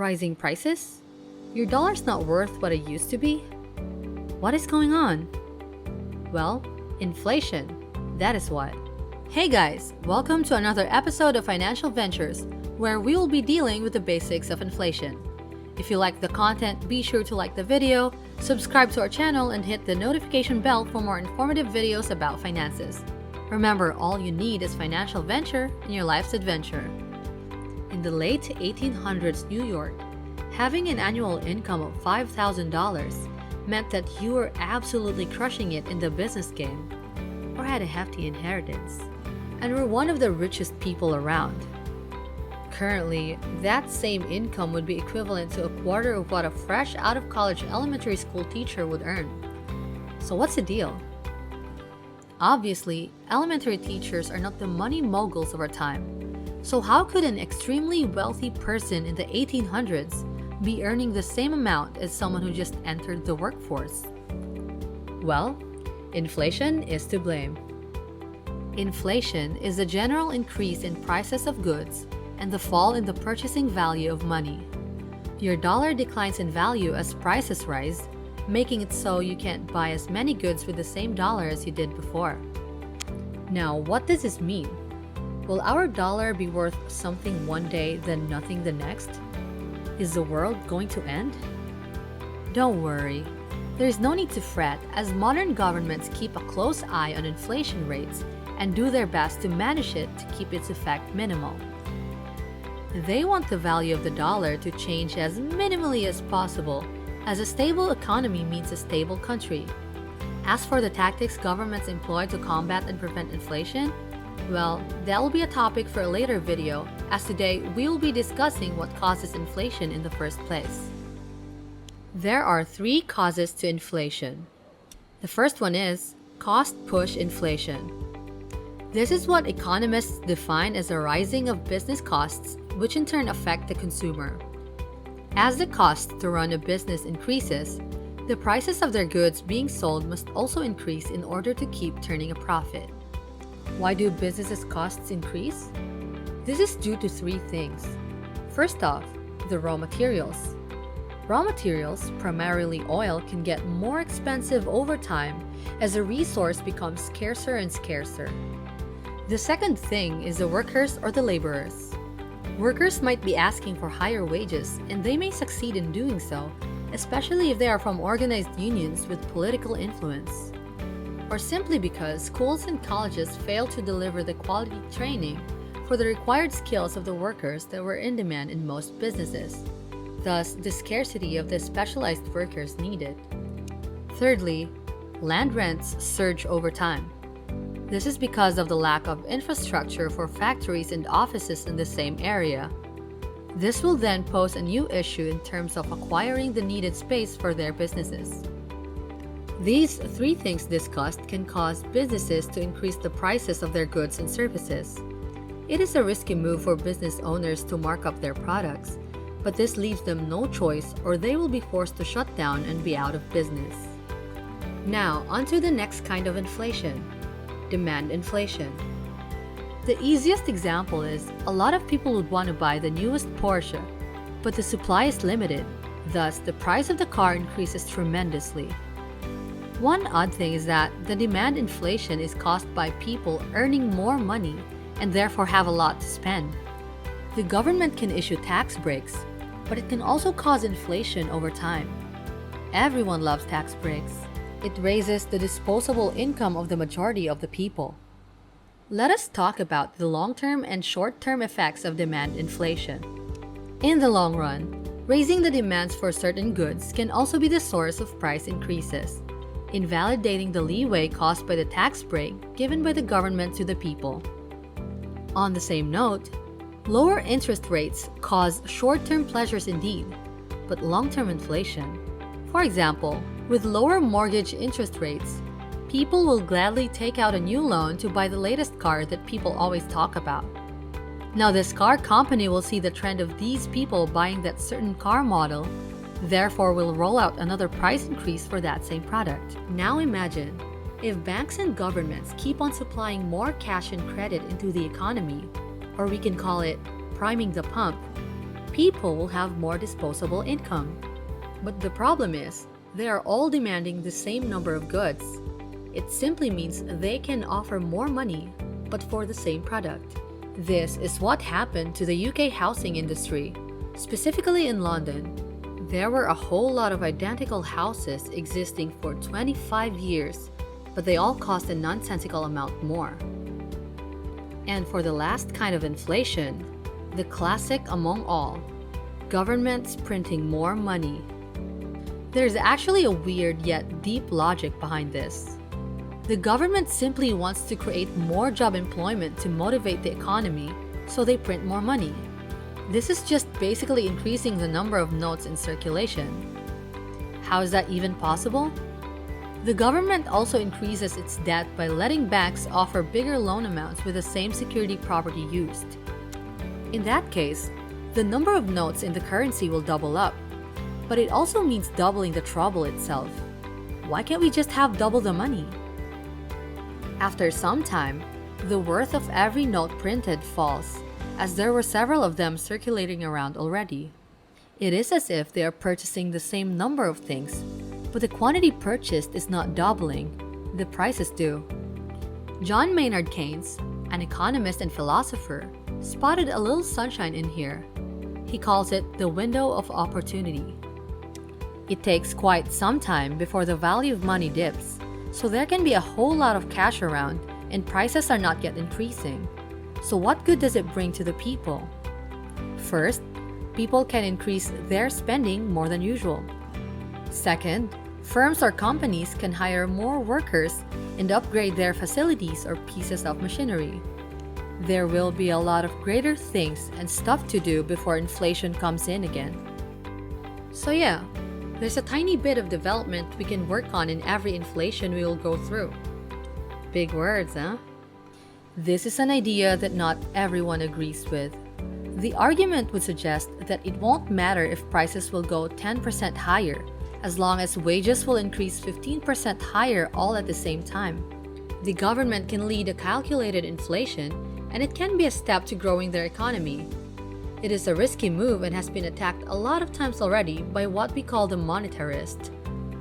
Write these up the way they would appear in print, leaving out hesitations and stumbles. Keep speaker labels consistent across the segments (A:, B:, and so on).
A: Rising prices? Your dollar's not worth what it used to be? What is going on? Well, inflation. That is what. Hey guys, welcome to another episode of Financial Ventures, where we will be dealing with the basics of inflation. If you like the content, be sure to like the video, subscribe to our channel, and hit the notification bell for more informative videos about finances. Remember, all you need is financial venture in your life's adventure. In the late 1800s New York, having an annual income of $5,000 meant that you were absolutely crushing it in the business game, or had a hefty inheritance, and were one of the richest people around. Currently, that same income would be equivalent to a quarter of what a fresh out-of-college elementary school teacher would earn. So what's the deal? Obviously, elementary teachers are not the money moguls of our time. So how could an extremely wealthy person in the 1800s be earning the same amount as someone who just entered the workforce? Well, inflation is to blame. Inflation is the general increase in prices of goods and the fall in the purchasing value of money. Your dollar declines in value as prices rise, making it so you can't buy as many goods with the same dollar as you did before. Now, what does this mean? Will our dollar be worth something one day, then nothing the next? Is the world going to end? Don't worry. There is no need to fret, as modern governments keep a close eye on inflation rates and do their best to manage it to keep its effect minimal. They want the value of the dollar to change as minimally as possible, as a stable economy means a stable country. As for the tactics governments employ to combat and prevent inflation, well, that will be a topic for a later video, as today we will be discussing what causes inflation in the first place. There are three causes to inflation. The first one is cost-push inflation. This is what economists define as a rising of business costs, which in turn affect the consumer. As the cost to run a business increases, the prices of their goods being sold must also increase in order to keep turning a profit. Why do businesses' costs increase? This is due to three things. First off, the raw materials. Raw materials, primarily oil, can get more expensive over time as a resource becomes scarcer and scarcer. The second thing is the workers or the laborers. Workers might be asking for higher wages, and they may succeed in doing so, especially if they are from organized unions with political influence, or simply because schools and colleges fail to deliver the quality training for the required skills of the workers that were in demand in most businesses, thus the scarcity of the specialized workers needed. Thirdly, land rents surge over time. This is because of the lack of infrastructure for factories and offices in the same area. This will then pose a new issue in terms of acquiring the needed space for their businesses. These three things discussed can cause businesses to increase the prices of their goods and services. It is a risky move for business owners to mark up their products, but this leaves them no choice, or they will be forced to shut down and be out of business. Now, onto the next kind of inflation, demand inflation. The easiest example is a lot of people would want to buy the newest Porsche, but the supply is limited, thus the price of the car increases tremendously. One odd thing is that the demand inflation is caused by people earning more money and therefore have a lot to spend. The government can issue tax breaks, but it can also cause inflation over time. Everyone loves tax breaks. It raises the disposable income of the majority of the people. Let us talk about the long-term and short-term effects of demand inflation. In the long run, raising the demands for certain goods can also be the source of price increases, invalidating the leeway caused by the tax break given by the government to the people. On the same note, lower interest rates cause short-term pleasures indeed, but long-term inflation. For example, with lower mortgage interest rates, people will gladly take out a new loan to buy the latest car that people always talk about. Now, this car company will see the trend of these people buying that certain car model, therefore will roll out another price increase for that same product. Now imagine, if banks and governments keep on supplying more cash and credit into the economy, or we can call it priming the pump, people will have more disposable income. But the problem is, they are all demanding the same number of goods. It simply means they can offer more money, but for the same product. This is what happened to the UK housing industry, specifically in London. There were a whole lot of identical houses existing for 25 years, but they all cost a nonsensical amount more. And for the last kind of inflation, the classic among all, governments printing more money. There's actually a weird yet deep logic behind this. The government simply wants to create more job employment to motivate the economy, so they print more money. This is just basically increasing the number of notes in circulation. How is that even possible? The government also increases its debt by letting banks offer bigger loan amounts with the same security property used. In that case, the number of notes in the currency will double up, but it also means doubling the trouble itself. Why can't we just have double the money? After some time, the worth of every note printed falls, as there were several of them circulating around already. It is as if they are purchasing the same number of things, but the quantity purchased is not doubling, the prices do. John Maynard Keynes, an economist and philosopher, spotted a little sunshine in here. He calls it the window of opportunity. It takes quite some time before the value of money dips, so there can be a whole lot of cash around and prices are not yet increasing. So what good does it bring to the people? First, people can increase their spending more than usual. Second, firms or companies can hire more workers and upgrade their facilities or pieces of machinery. There will be a lot of greater things and stuff to do before inflation comes in again. So yeah, there's a tiny bit of development we can work on in every inflation we will go through. Big words, huh? This is an idea that not everyone agrees with. The argument would suggest that it won't matter if prices will go 10% higher, as long as wages will increase 15% higher all at the same time. The government can lead a calculated inflation, and it can be a step to growing their economy. It is a risky move and has been attacked a lot of times already by what we call the monetarists.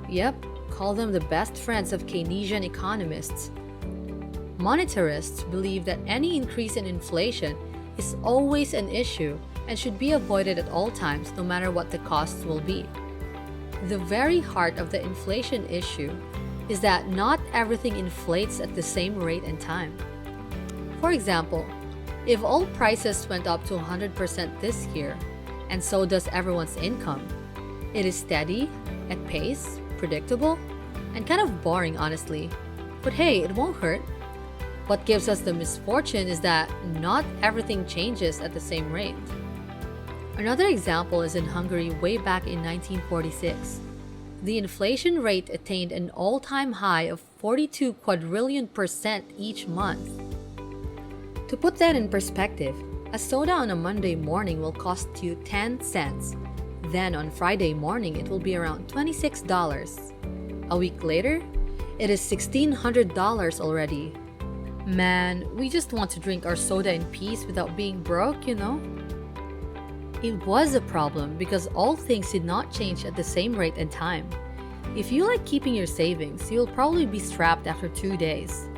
A: Yep, call them the best friends of Keynesian economists. Monetarists believe that any increase in inflation is always an issue and should be avoided at all times, no matter what the costs will be. The very heart of the inflation issue is that not everything inflates at the same rate and time. For example, if all prices went up to 100% this year, and so does everyone's income, it is steady, at pace, predictable, and kind of boring, honestly. But hey, it won't hurt. What gives us the misfortune is that not everything changes at the same rate. Another example is in Hungary way back in 1946. The inflation rate attained an all-time high of 42 quadrillion% each month. To put that in perspective, a soda on a Monday morning will cost you 10 cents. Then on Friday morning, it will be around $26. A week later, it is $1,600 already. Man, we just want to drink our soda in peace without being broke, you know? It was a problem because all things did not change at the same rate and time. If you like keeping your savings, you'll probably be strapped after 2 days.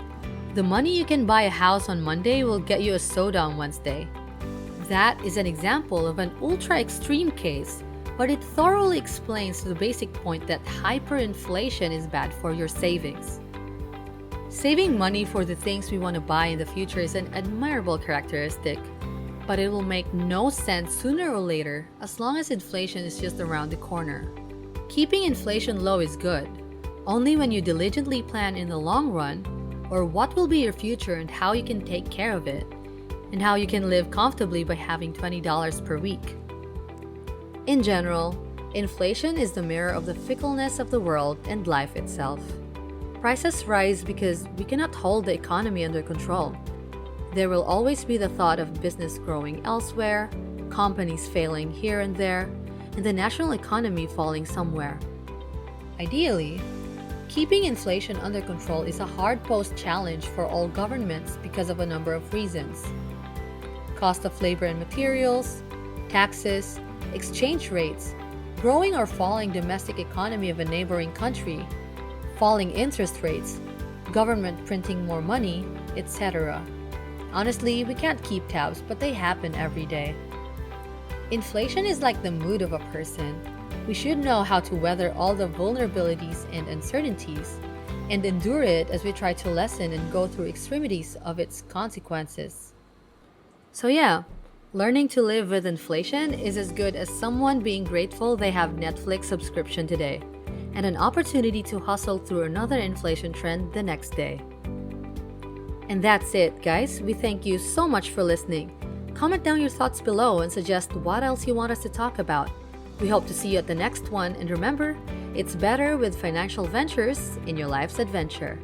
A: The money you can buy a house on Monday will get you a soda on Wednesday. That is an example of an ultra-extreme case, but it thoroughly explains the basic point that hyperinflation is bad for your savings. Saving money for the things we want to buy in the future is an admirable characteristic, but it will make no sense sooner or later as long as inflation is just around the corner. Keeping inflation low is good, only when you diligently plan in the long run, or what will be your future and how you can take care of it, and how you can live comfortably by having $20 per week. In general, inflation is the mirror of the fickleness of the world and life itself. Prices rise because we cannot hold the economy under control. There will always be the thought of business growing elsewhere, companies failing here and there, and the national economy falling somewhere. Ideally, keeping inflation under control is a hard-posed challenge for all governments because of a number of reasons. Cost of labor and materials, taxes, exchange rates, growing or falling domestic economy of a neighboring country, falling interest rates, government printing more money, etc. Honestly, we can't keep tabs, but they happen every day. Inflation is like the mood of a person. We should know how to weather all the vulnerabilities and uncertainties and endure it as we try to lessen and go through extremities of its consequences. So, yeah, learning to live with inflation is as good as someone being grateful they have Netflix subscription today and an opportunity to hustle through another inflation trend the next day. And that's it, guys. We thank you so much for listening. Comment down your thoughts below and suggest what else you want us to talk about. We hope to see you at the next one, and remember, it's better with financial ventures in your life's adventure.